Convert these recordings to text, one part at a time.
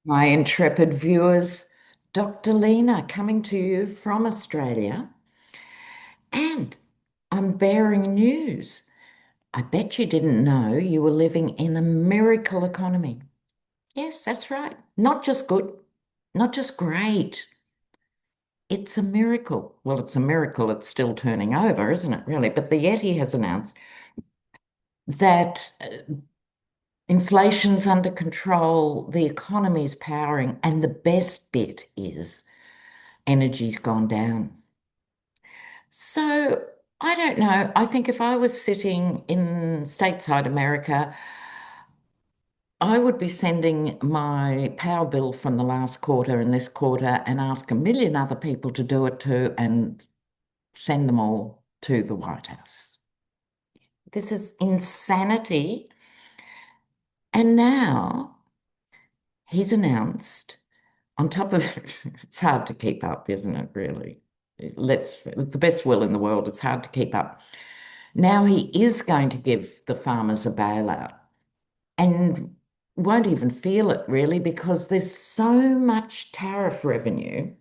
My intrepid viewers, Dr. Lena coming to you from Australia, and I'm bearing news. I bet you didn't know you were living in a miracle economy. Yes, that's right. Not just good, not just great. It's a miracle. Well, it's a miracle it's still turning over, isn't it, really? But the Yeti has announced that inflation's under control, the economy's powering, and the best bit is energy's gone down. So I don't know. I think if I was sitting in stateside America, I would be sending my power bill from the last quarter and this quarter and ask a million other people to do it too and send them all to the White House. This is insanity. And now he's announced, on top of it's hard to keep up, isn't it, really? With the best will in the world, it's hard to keep up. Now he is going to give the farmers a bailout and won't even feel it really because there's so much tariff revenue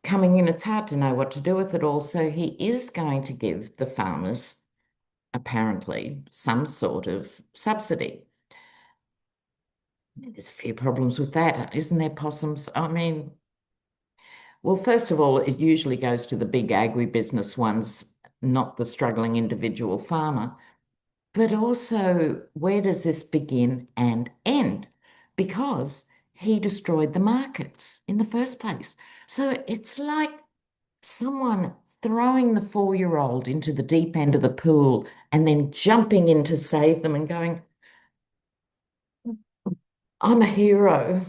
coming in. It's hard to know what to do with it all. So he is going to give the farmers apparently some sort of subsidy. There's a few problems with that, isn't there, Possums? I mean, well, first of all, it usually goes to the big agribusiness ones, not the struggling individual farmer. But also, where does this begin and end? Because he destroyed the markets in the first place. So it's like someone throwing the 4-year-old into the deep end of the pool and then jumping in to save them and going, I'm a hero.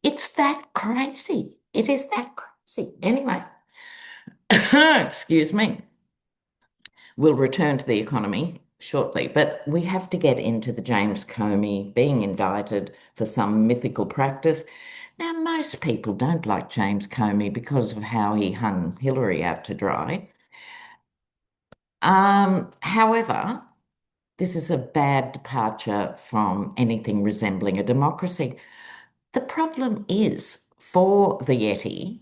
It's that crazy. It is that crazy. Anyway, excuse me. We'll return to the economy shortly, but we have to get into the James Comey being indicted for some mythical practice. Now, most people don't like James Comey because of how he hung Hillary out to dry. However, this is a bad departure from anything resembling a democracy. The problem is for the Yeti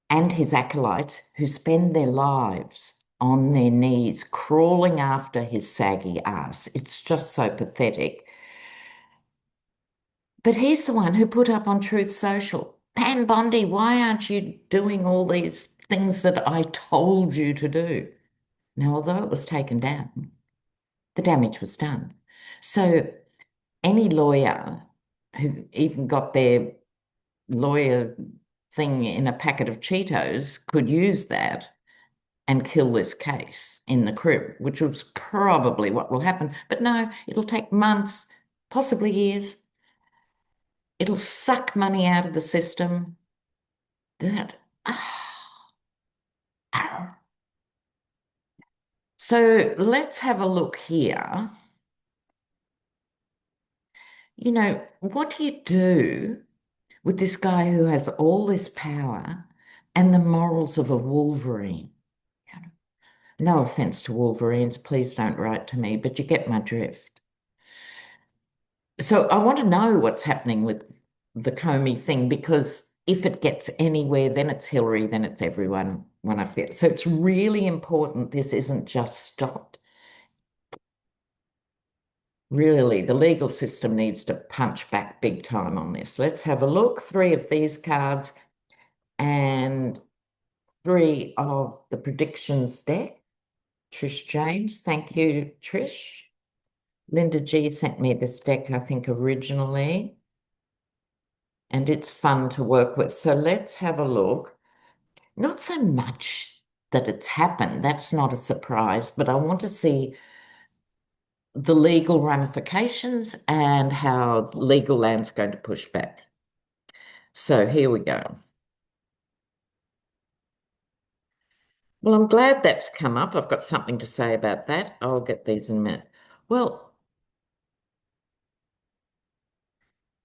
and his acolytes who spend their lives on their knees crawling after his saggy ass. It's just so pathetic. But he's the one who put up on Truth Social, Pam Bondi, why aren't you doing all these things that I told you to do? Now, although it was taken down, the damage was done. So any lawyer who even got their lawyer thing in a packet of Cheetos could use that and kill this case in the crib, which was probably what will happen. But no, it'll take months, possibly years. It'll suck money out of the system. That. Ah. So let's have a look here. What do you do with this guy who has all this power and the morals of a wolverine? No offense to wolverines, please don't write to me, but you get my drift. So I want to know what's happening with the Comey thing because if it gets anywhere, then it's Hillary, then it's everyone. When I feel so, it's really important. This isn't just stopped. Really, the legal system needs to punch back big time on this. Let's have a look. 3 of these cards and 3 of the predictions deck. Trish James, thank you, Trish. Linda G sent me this deck, I think, originally, and it's fun to work with. So let's have a look. Not so much that it's happened, that's not a surprise, but I want to see the legal ramifications and how legal land's going to push back. So here we go. Well, I'm glad that's come up. I've got something to say about that. I'll get these in a minute. Well,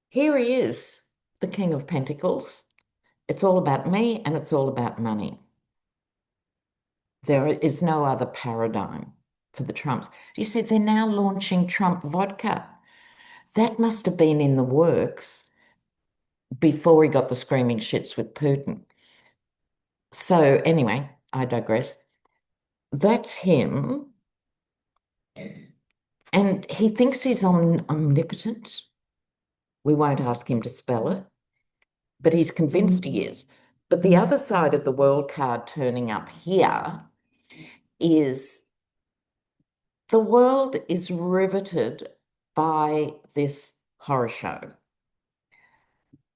here he is, the King of Pentacles. It's all about me and it's all about money. There is no other paradigm for the Trumps. You said they're now launching Trump vodka. That must have been in the works before he got the screaming shits with Putin. So anyway, I digress. That's him. And he thinks he's omnipotent. We won't ask him to spell it, but he's convinced he is. But the other side of the world card turning up here is the world is riveted by this horror show.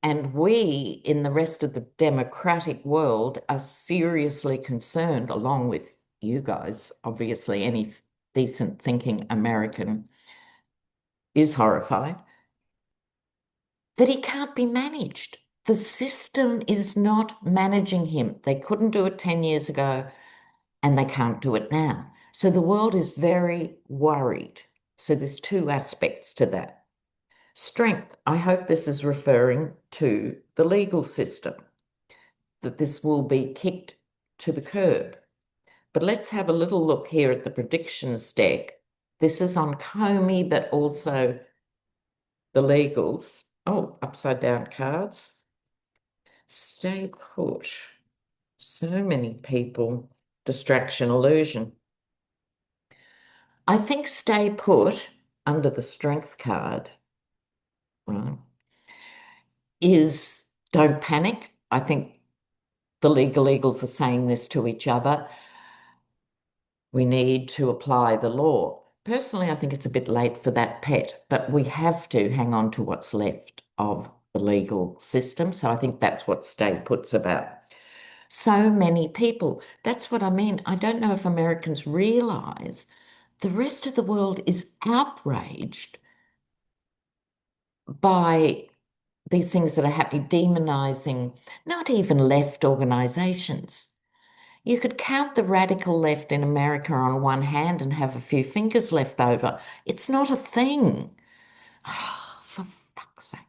And we in the rest of the democratic world are seriously concerned, along with you guys, obviously, any decent thinking American is horrified, that he can't be managed. The system is not managing him. They couldn't do it 10 years ago, and they can't do it now. So the world is very worried. So there's two aspects to that. Strength, I hope this is referring to the legal system, that this will be kicked to the curb. But let's have a little look here at the predictions deck. This is on Comey, but also the legals. Oh, upside down cards. Stay put. So many people. Distraction, illusion. I think stay put under the strength card, right, is don't panic. I think the legal eagles are saying this to each other. We need to apply the law. Personally, I think it's a bit late for that pet, but we have to hang on to what's left of the legal system. So I think that's what stay put's about. So many people. That's what I mean. I don't know if Americans realize the rest of the world is outraged by these things that are happening, demonizing not even left organizations. You could count the radical left in America on one hand and have a few fingers left over. It's not a thing. Oh, for fuck's sake.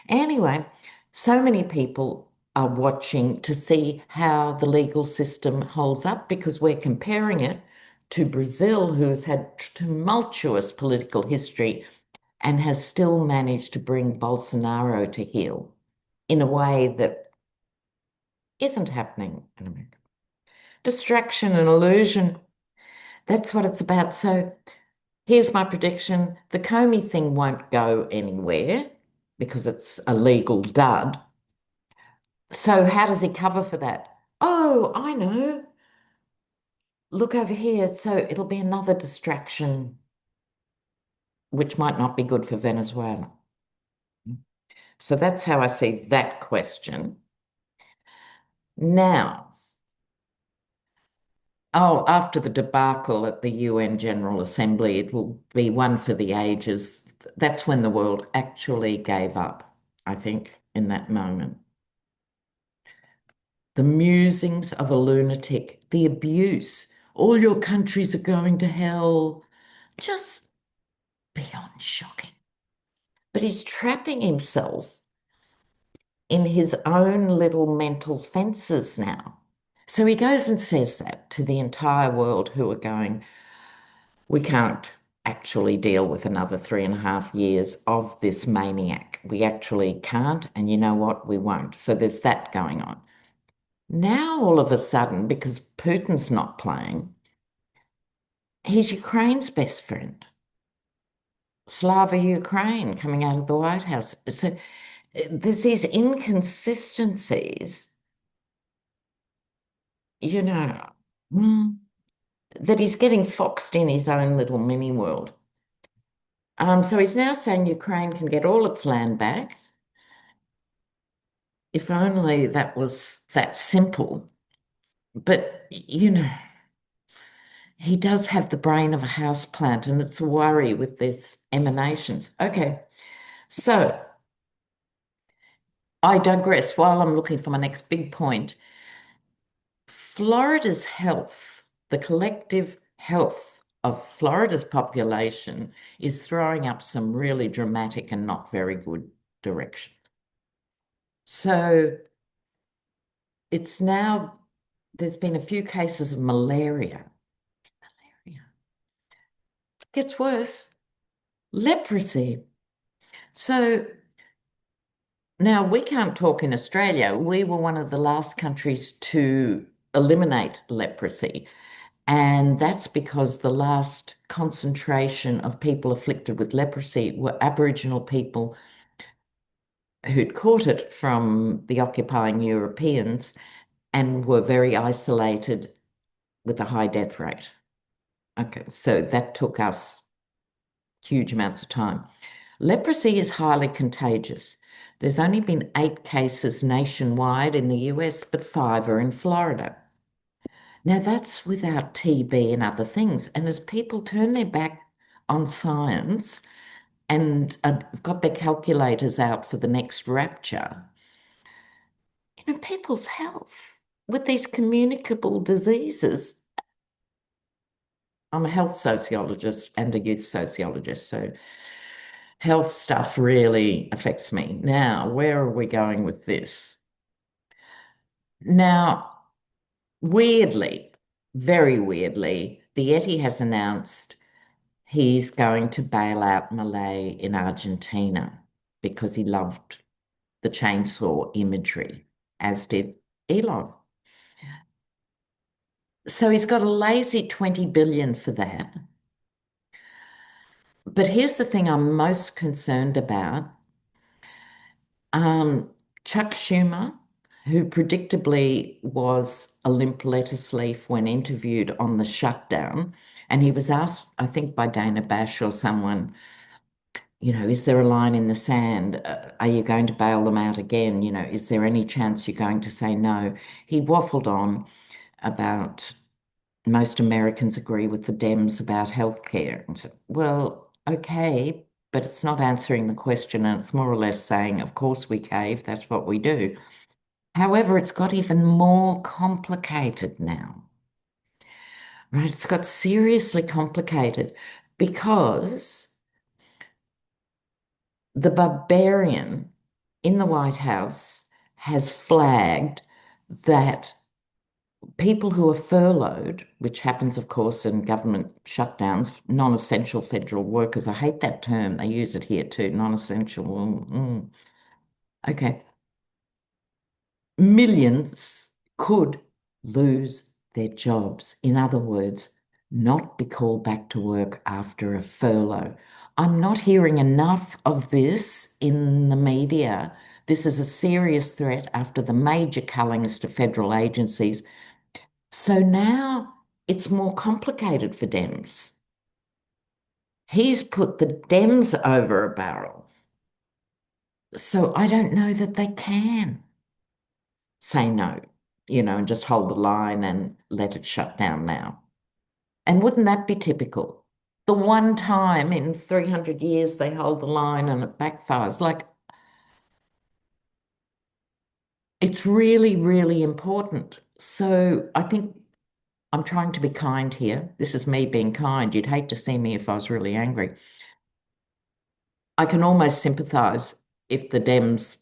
Anyway, so many people are watching to see how the legal system holds up because we're comparing it to Brazil, who has had tumultuous political history and has still managed to bring Bolsonaro to heel in a way that isn't happening in America. Distraction and illusion, that's what it's about. So here's my prediction. The Comey thing won't go anywhere because it's a legal dud. So how does he cover for that? Oh, I know. Look over here. So it'll be another distraction, which might not be good for Venezuela. So that's how I see that question. Now, oh, after the debacle at the UN General Assembly, it will be one for the ages. That's when the world actually gave up, I think, in that moment. The musings of a lunatic, the abuse, all your countries are going to hell, just beyond shocking. But he's trapping himself in his own little mental fences now. So he goes and says that to the entire world who are going, we can't actually deal with another 3.5 years of this maniac. We actually can't. And you know what? We won't. So there's that going on. Now, all of a sudden, because Putin's not playing, he's Ukraine's best friend. Slava Ukraine coming out of the White House. So there's these inconsistencies, you know, mm, that he's getting foxed in his own little mini world. So he's now saying Ukraine can get all its land back. If only that was that simple. But, he does have the brain of a house plant, and it's a worry with these emanations. Okay, so I digress. While I'm looking for my next big point, Florida's health, the collective health of Florida's population is throwing up some really dramatic and not very good direction. So it's now, there's been a few cases of malaria. Malaria. Gets worse. Leprosy. So Now, we can't talk in Australia. We were one of the last countries to eliminate leprosy. And that's because the last concentration of people afflicted with leprosy were Aboriginal people who'd caught it from the occupying Europeans and were very isolated with a high death rate. Okay, so that took us huge amounts of time. Leprosy is highly contagious. There's only been 8 cases nationwide in the US, but 5 are in Florida. Now, that's without TB and other things. And as people turn their back on science and have got their calculators out for the next rapture, people's health with these communicable diseases. I'm a health sociologist and a youth sociologist, so health stuff really affects me. Now, where are we going with this? Now, weirdly, very weirdly, the Yeti has announced he's going to bail out Malay in Argentina because he loved the chainsaw imagery, as did Elon. So he's got a lazy 20 billion for that. But here's the thing I'm most concerned about. Um, Chuck Schumer, who predictably was a limp lettuce leaf when interviewed on the Shutdown, and he was asked, I think by Dana Bash or someone, is there a line in the sand? Are you going to bail them out again? Is there any chance you're going to say no? He waffled on about most Americans agree with the Dems about healthcare. And so, well, okay, but it's not answering the question, and it's more or less saying, of course we cave, that's what we do. However, it's got even more complicated now, right? It's got seriously complicated because the barbarian in the White House has flagged that people who are furloughed, which happens, of course, in government shutdowns, non-essential federal workers. I hate that term. They use it here too, non-essential. Okay. Millions could lose their jobs. In other words, not be called back to work after a furlough. I'm not hearing enough of this in the media. This is a serious threat after the major cullings to federal agencies. So now it's more complicated for Dems. He's put the Dems over a barrel. So I don't know that they can say no, and just hold the line and let it shut down now. And wouldn't that be typical? The one time in 300 years they hold the line and it backfires. Like, it's really, really important. So I think I'm trying to be kind here. This is me being kind. You'd hate to see me if I was really angry. I can almost sympathise if the Dems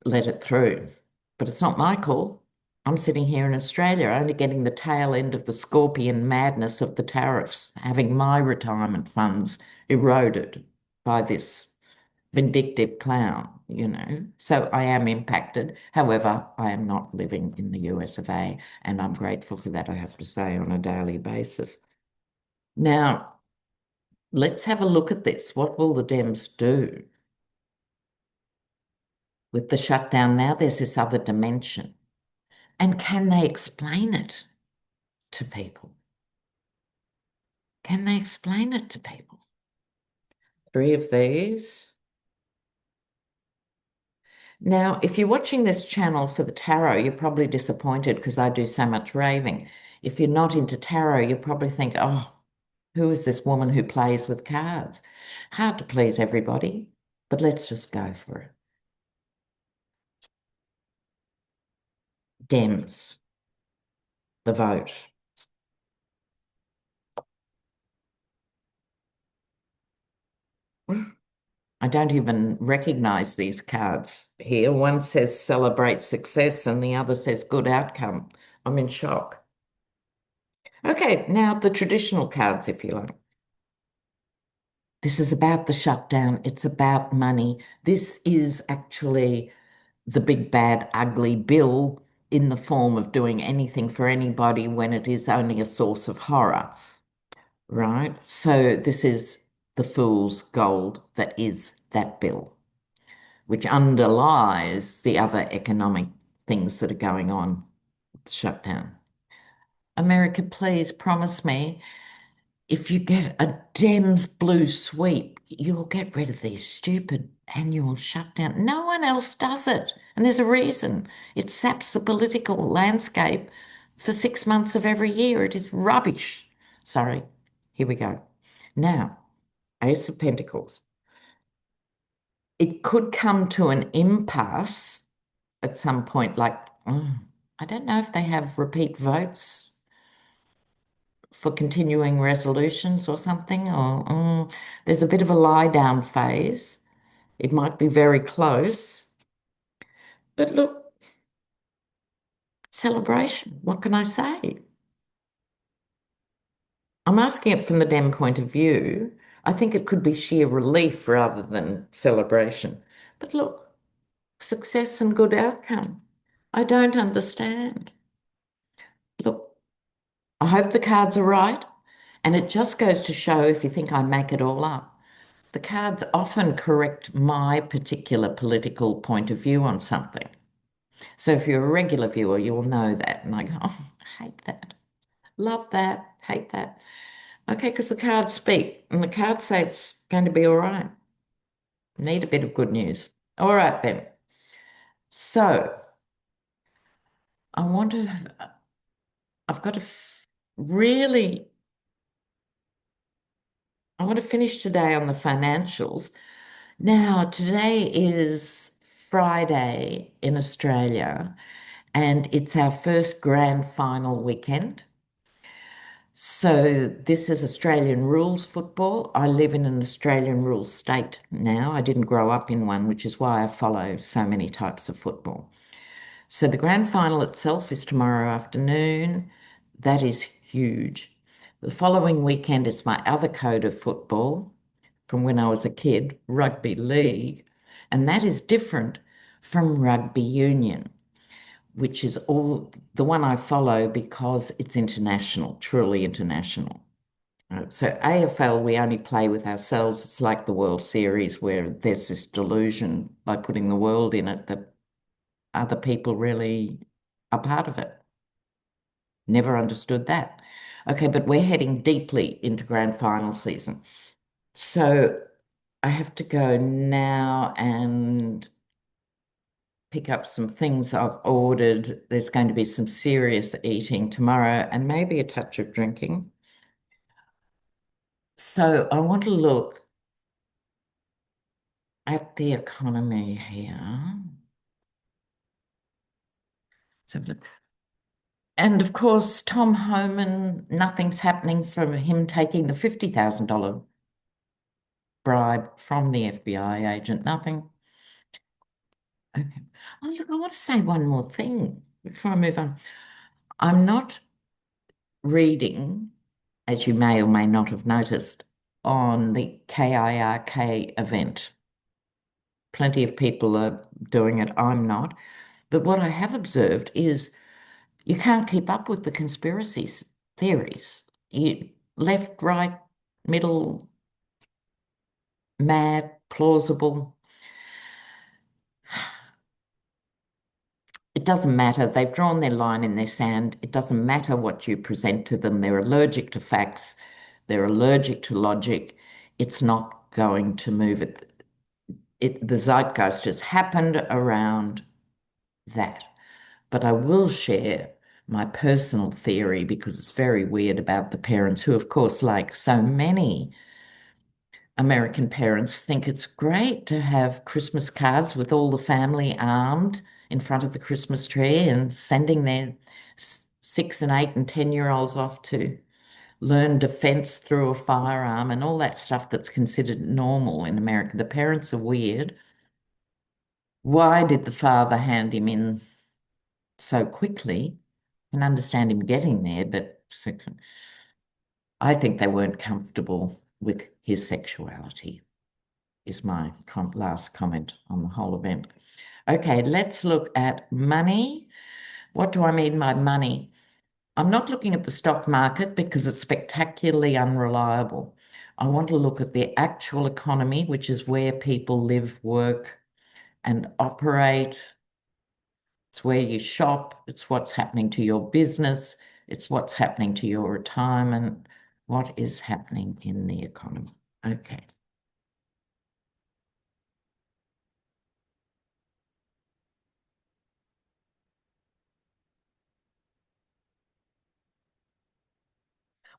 let it through, but it's not my call. I'm sitting here in Australia, only getting the tail end of the scorpion madness of the tariffs, having my retirement funds eroded by this vindictive clown. So I am impacted. However, I am not living in the US of A, and I'm grateful for that, I have to say, on a daily basis. Now, let's have a look at this. What will the Dems do? With the shutdown now, there's this other dimension. And can they explain it to people? Can they explain it to people? 3 of these. Now, if you're watching this channel for the tarot, you're probably disappointed because I do so much raving. If you're not into tarot, you probably think, oh, who is this woman who plays with cards? Hard to please everybody, but let's just go for it. Dems, the vote. I don't even recognize these cards here. One says celebrate success and the other says good outcome. I'm in shock. Okay, now the traditional cards, if you like. This is about the shutdown. It's about money. This is actually the big, bad, ugly bill in the form of doing anything for anybody when it is only a source of horror, right? So this is the fool's gold that is that bill, which underlies the other economic things that are going on with the shutdown. America, please promise me if you get a Dems blue sweep, you'll get rid of these stupid annual shutdown. No one else does it. And there's a reason. It saps the political landscape for 6 months of every year. It is rubbish. Sorry. Here we go. Now, Ace of Pentacles. It could come to an impasse at some point, like, I don't know if they have repeat votes for continuing resolutions or something, or there's a bit of a lie down phase. It might be very close, but look, celebration. What can I say? I'm asking it from the Dem point of view. I think it could be sheer relief rather than celebration. But look, success and good outcome. I don't understand. Look, I hope the cards are right. And it just goes to show if you think I make it all up. The cards often correct my particular political point of view on something. So if you're a regular viewer, you will know that. And I go, oh, I hate that. Love that. Hate that. Okay, because the cards speak and the cards say it's going to be all right. Need a bit of good news. All right, then. So I want to, I've got to really, I want to finish today on the financials. Now, today is Friday in Australia, and it's our first grand final weekend. So this is Australian rules football. I live in an Australian rules state now. I didn't grow up in one, which is why I follow so many types of football. So the grand final itself is tomorrow afternoon. That is huge. The following weekend is my other code of football from when I was a kid, rugby league, and that is different from rugby union, which is all the one I follow because it's international, truly international. So AFL, we only play with ourselves. It's like the World Series where there's this delusion by putting the world in it that other people really are part of it. Never understood that. Okay, but we're heading deeply into grand final season. So I have to go now and pick up some things I've ordered. There's going to be some serious eating tomorrow and maybe a touch of drinking. So I want to look at the economy here. So, and of course, Tom Homan, nothing's happening from him taking the $50,000 bribe from the FBI agent, nothing. Okay. Oh, look, I want to say one more thing before I move on. I'm not reading, as you may or may not have noticed, on the KIRK event. Plenty of people are doing it. I'm not. But what I have observed is you can't keep up with the conspiracy theories. You left, right, middle, mad, plausible. It doesn't matter. They've drawn their line in their sand. It doesn't matter what you present to them. They're allergic to facts. They're allergic to logic. It's not going to move it. The zeitgeist has happened around that. But I will share my personal theory because it's very weird about the parents who, of course, like so many American parents, think it's great to have Christmas cards with all the family armed in front of the Christmas tree and sending their 6 and 8 and 10-year-olds off to learn defense through a firearm and all that stuff that's considered normal in America. The parents are weird. Why did the father hand him in so quickly? I can understand him getting there, but I think they weren't comfortable with his sexuality, is my last comment on the whole event. Okay, let's look at money. What do I mean by money? I'm not looking at the stock market because it's spectacularly unreliable. I want to look at the actual economy, which is where people live, work, and operate. It's where you shop. It's what's happening to your business. It's what's happening to your retirement. What is happening in the economy? Okay.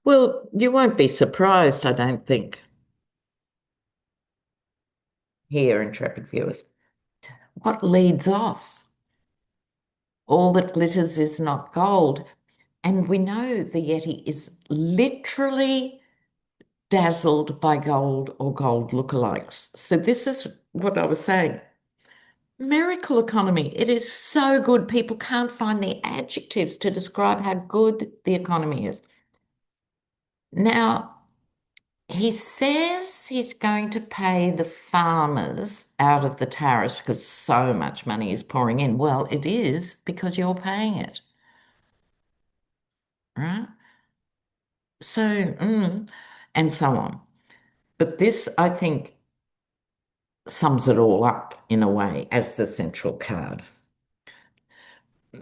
Well, you won't be surprised, I don't think, here, intrepid viewers. What leads off? All that glitters is not gold. And we know the Yeti is literally dazzled by gold or gold lookalikes. So this is what I was saying. Miracle economy. It is so good. People can't find the adjectives to describe how good the economy is. Now, he says he's going to pay the farmers out of the tariffs because so much money is pouring in. Well, it is because you're paying it, right? So, and so on. But this, I think, sums it all up in a way as the central card.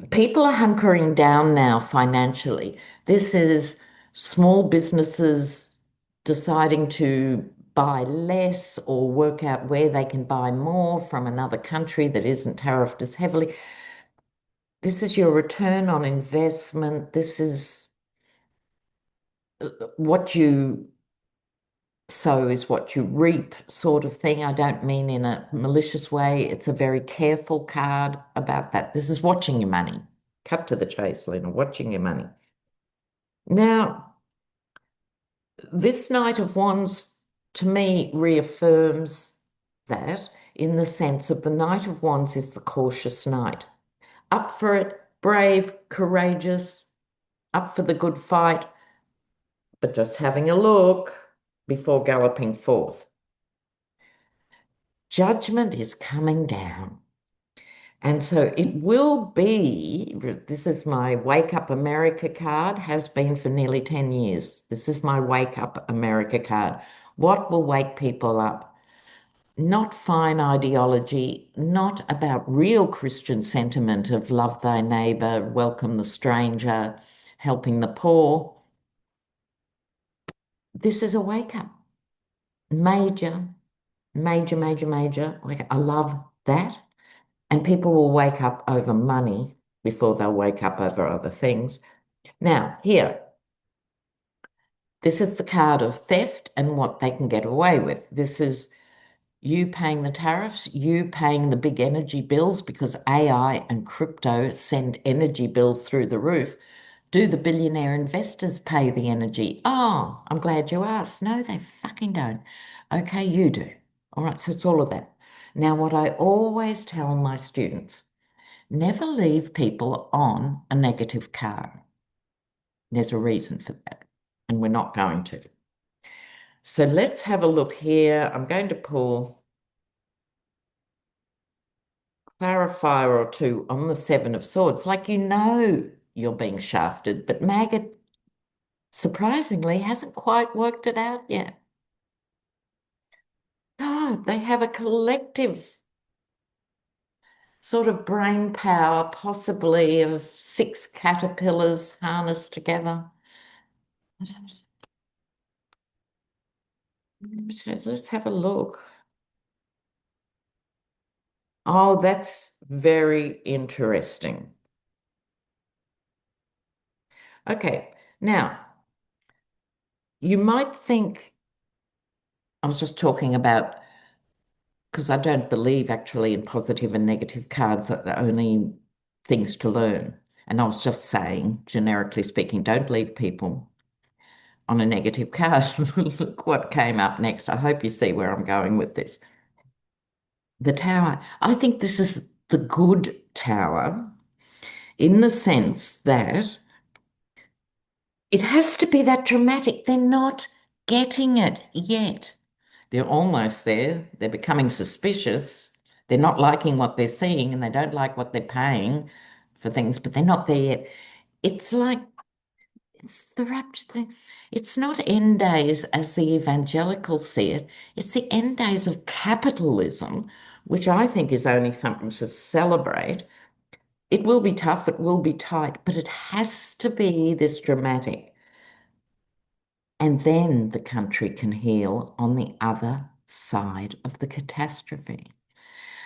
People are hunkering down now financially. This is small businesses deciding to buy less or work out where they can buy more from another country that isn't tariffed as heavily. This is your return on investment. This is what you sow is what you reap sort of thing. I don't mean in a malicious way. It's a very careful card about that. This is watching your money. Cut to the chase, Lena, watching your money. Now, this Knight of Wands to me reaffirms that in the sense of the Knight of Wands is the cautious knight. Up for it, brave, courageous, up for the good fight, but just having a look before galloping forth. Judgment is coming down. And so it will be, this is my Wake Up America card, has been for nearly 10 years. This is my Wake Up America card. What will wake people up? Not fine ideology, not about real Christian sentiment of love thy neighbor, welcome the stranger, helping the poor. This is a wake up. Major, major, major, major. Like I love that. And people will wake up over money before they'll wake up over other things. Now, here, this is the card of theft and what they can get away with. This is you paying the tariffs, you paying the big energy bills because AI and crypto send energy bills through the roof. Do the billionaire investors pay the energy? Oh, I'm glad you asked. No, they fucking don't. Okay, you do. All right, so it's all of that. Now, what I always tell my students, never leave people on a negative card. There's a reason for that, and we're not going to. So let's have a look here. I'm going to pull clarifier or two on the Seven of Swords. Like you're being shafted, but Maggot surprisingly hasn't quite worked it out yet. God, they have a collective sort of brain power, possibly of six caterpillars harnessed together. Let's have a look. Oh, that's very interesting. Okay, now you might think I was just talking about because I don't believe actually in positive and negative cards are the only things to learn. And I was just saying, generically speaking, don't leave people on a negative card. Look what came up next. I hope you see where I'm going with this. The tower. I think this is the good tower in the sense that it has to be that dramatic. They're not getting it yet. They're almost there. They're becoming suspicious. They're not liking what they're seeing and they don't like what they're paying for things, but they're not there yet. It's like it's the rapture thing. It's not end days as the evangelicals see it. It's the end days of capitalism, which I think is only something to celebrate. It will be tough, it will be tight, but it has to be this dramatic. And then the country can heal on the other side of the catastrophe.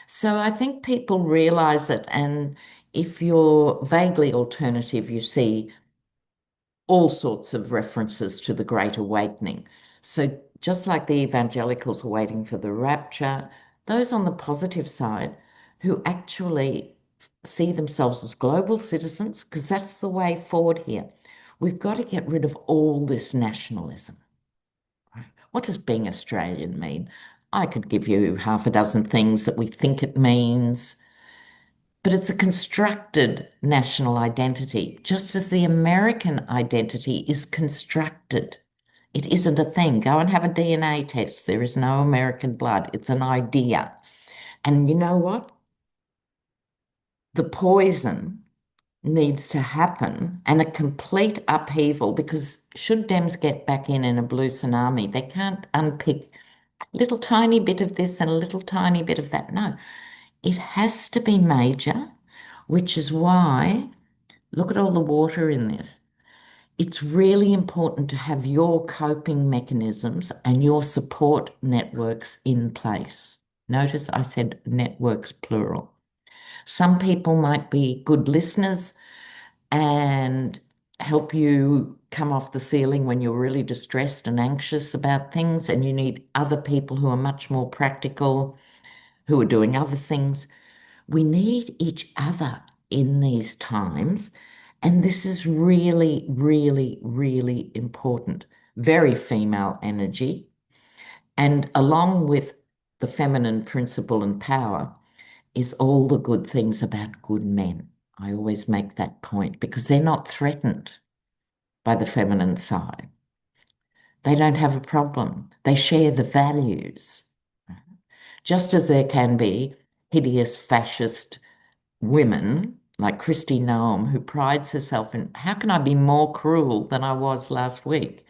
So I think people realize it. And if you're vaguely alternative, you see all sorts of references to the Great Awakening. So just like the evangelicals are waiting for the rapture, those on the positive side who actually see themselves as global citizens, because that's the way forward here. We've got to get rid of all this nationalism. Right? What does being Australian mean? I could give you half a dozen things that we think it means, but it's a constructed national identity, just as the American identity is constructed. It isn't a thing. Go and have a DNA test. There is no American blood. It's an idea. And you know what? The poison needs to happen and a complete upheaval because should Dems get back in a blue tsunami, they can't unpick a little tiny bit of this and a little tiny bit of that. No, it has to be major, which is why look at all the water in this. It's really important to have your coping mechanisms and your support networks in place. Notice I said networks plural. Some people might be good listeners and help you come off the ceiling when you're really distressed and anxious about things, and you need other people who are much more practical, who are doing other things. We need each other in these times. And this is really, really, really important. Very female energy. And along with the feminine principle and power is all the good things about good men. I always make that point because they're not threatened by the feminine side. They don't have a problem. They share the values. Just as there can be hideous fascist women like Christy Noam, who prides herself in, how can I be more cruel than I was last week?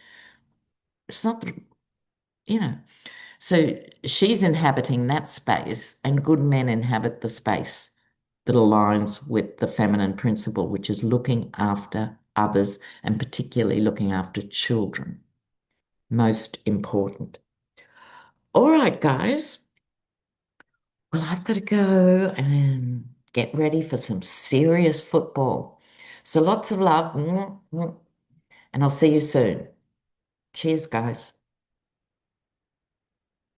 It's not, you know. So she's inhabiting that space, and good men inhabit the space that aligns with the feminine principle, which is looking after others and particularly looking after children. Most important. All right, guys. Well, I've got to go and get ready for some serious football. So lots of love, and I'll see you soon. Cheers, guys.